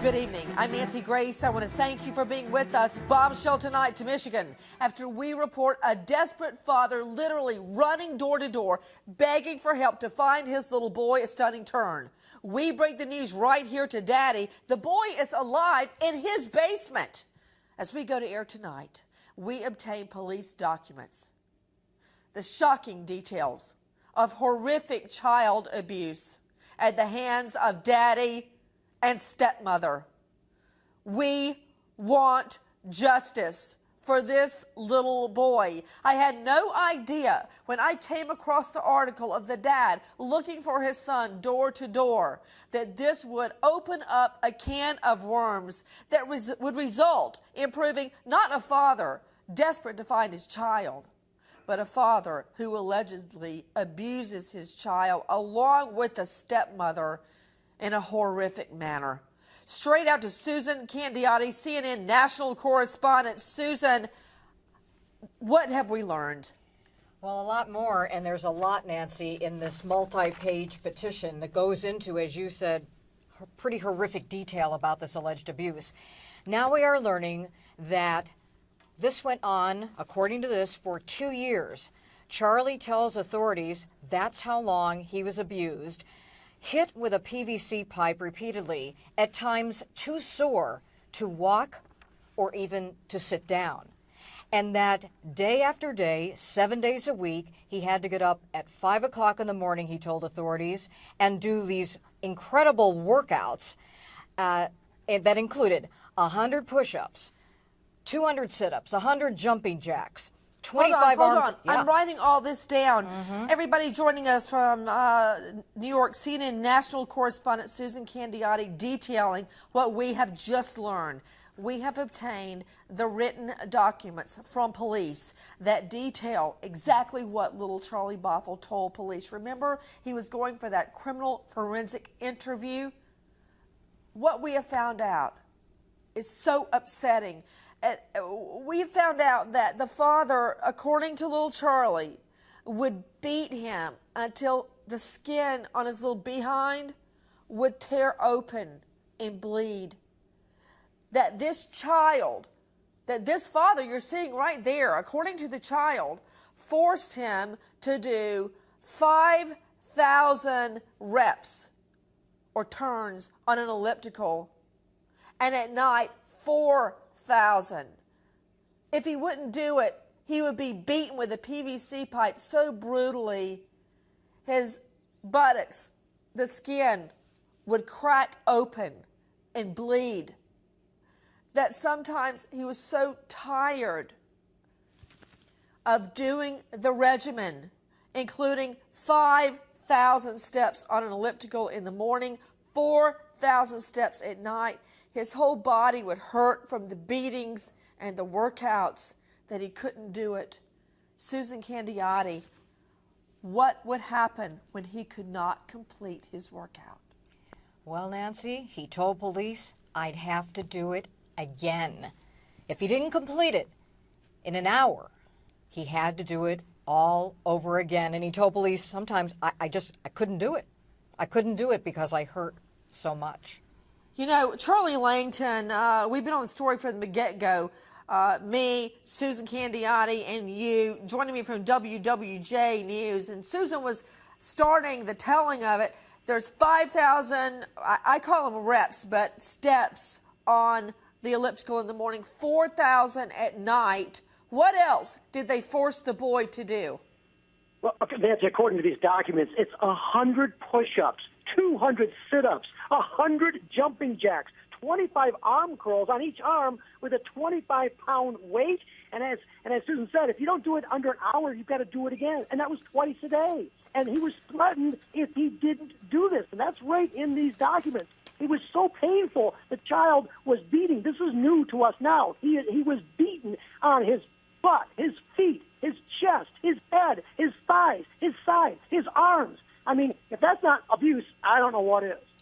Good evening. I'm Nancy Grace. I want to thank you for being with us. Bombshell tonight to Michigan after we report a desperate father literally running door to door, begging for help to find his little boy. A stunning turn. We break the news right here to Daddy. The boy is alive in his basement. As we go to air tonight, we obtain police documents. The shocking details of horrific child abuse at the hands of Daddy and stepmother. We want justice for this little boy. I had no idea when I came across the article of the dad looking for his son door to door that this would open up a can of worms that would result in proving not a father desperate to find his child, but a father who allegedly abuses his child along with the stepmother in a horrific manner. Straight out to Susan Candiotti, CNN national correspondent. Susan, what have we learned? Well, a lot more, and there's a lot, Nancy, in this multi-page petition that goes into, as you said, pretty horrific detail about this alleged abuse. Now we are learning that this went on, according to this, for 2 years. Charlie tells authorities that's how long he was abused, hit with a PVC pipe repeatedly, at times too sore to walk or even to sit down. And that day after day, 7 days a week, he had to get up at 5 o'clock in the morning, he told authorities, and do these incredible workouts that included 100 push-ups, 200 sit-ups, 100 jumping jacks, 25 Hold on. Yeah. I'm writing all this down. Everybody joining us from New York, CNN national correspondent Susan Candiotti detailing what we have just learned. We have obtained the written documents from police that detail exactly what little Charlie Bothell told police. Remember, he was going for that criminal forensic interview. What we have found out is so upsetting. We found out that the father, according to little Charlie, would beat him until the skin on his little behind would tear open and bleed. That this child, that this father you're seeing right there, according to the child, forced him to do 5,000 reps or turns on an elliptical, and at night 4,000. If he wouldn't do it, he would be beaten with a PVC pipe so brutally his buttocks, the skin, would crack open and bleed. That sometimes he was so tired of doing the regimen, including 5,000 steps on an elliptical in the morning, 4,000 steps at night. His whole body would hurt from the beatings and the workouts that he couldn't do it. Susan Candiotti, what would happen when he could not complete his workout? Well, Nancy, he told police, I'd have to do it again. If he didn't complete it in an hour, he had to do it all over again. And he told police, sometimes I couldn't do it. I couldn't do it because I hurt so much. You know, Charlie Langton, we've been on the story from the get-go. Me, Susan Candiotti, and you joining me from WWJ News. And Susan was starting the telling of it. There's 5,000, I call them reps, but steps on the elliptical in the morning, 4,000 at night. What else did they force the boy to do? Well, okay, Nancy, according to these documents, it's 100 push-ups, 200 sit-ups, 100 jumping jacks, 25 arm curls on each arm with a 25-pound weight. And as Susan said, if you don't do it under an hour, you've got to do it again. And that was twice a day. And he was threatened if he didn't do this. And that's right in these documents. It was so painful. The child was beating. This is new to us now. He was beaten on his butt, his feet, his chest, his head, his thighs, his sides, his arms. I mean, if that's not abuse, I don't know what is.